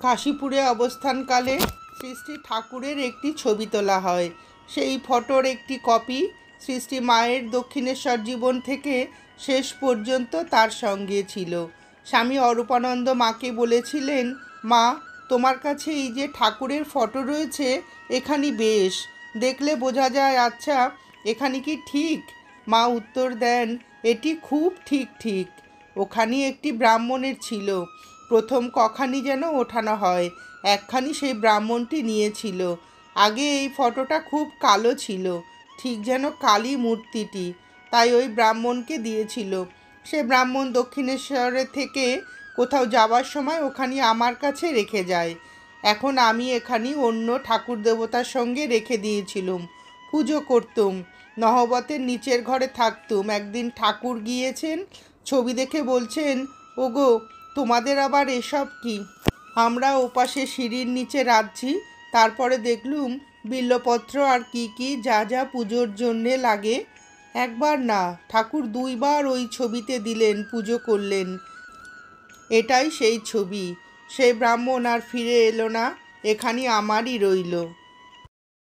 কাশীপুরে অবস্থানকালে শ্রী শ্রী ঠাকুরের একটি ছবি তোলা হয়। সেই ফটোর একটি কপি শ্রী শ্রী মায়ের দক্ষিণেশ্বর জীবন থেকে শেষ পর্যন্ত তার সঙ্গে ছিল। স্বামী অরূপানন্দ মাকে বলেছিলেন, মা, তোমার কাছে এই যে ঠাকুরের ফটো রয়েছে, এখানি বেশ, দেখলে বোঝা যায়। আচ্ছা, এখানে কি ঠিক? মা উত্তর দেন, এটি খুব ঠিক ঠিক। ওখানে একটি ব্রাহ্মণের ছিল। প্রথম কখানি যেন ওঠানো হয়, একখানি সেই ব্রাহ্মণটি নিয়েছিল। আগে এই ফটোটা খুব কালো ছিল, ঠিক যেন কালী মূর্তিটি, তাই ওই ব্রাহ্মণকে দিয়েছিল। সে ব্রাহ্মণ দক্ষিণেশ্বরের থেকে কোথাও যাওয়ার সময় ওখানে আমার কাছে রেখে যায়। এখন আমি এখানে অন্য ঠাকুর দেবতার সঙ্গে রেখে দিয়েছিলুম, পুজো করতুম, নহবতের নিচের ঘরে থাকতুম। একদিন ঠাকুর গিয়েছেন, ছবি দেখে বলছেন, ওগো, তোমাদের আবার এসব কি? আমরা ওপাশে সিঁড়ির নিচে রাখছি। তারপরে দেখলুম বিল্বপত্র আর কি কি যা যা পুজোর জন্যে লাগে। একবার না, ঠাকুর দুইবার ওই ছবিতে দিলেন, পুজো করলেন। এটাই সেই ছবি। সেই ব্রাহ্মণ আর ফিরে এলো না, এখানে আমারই রইল।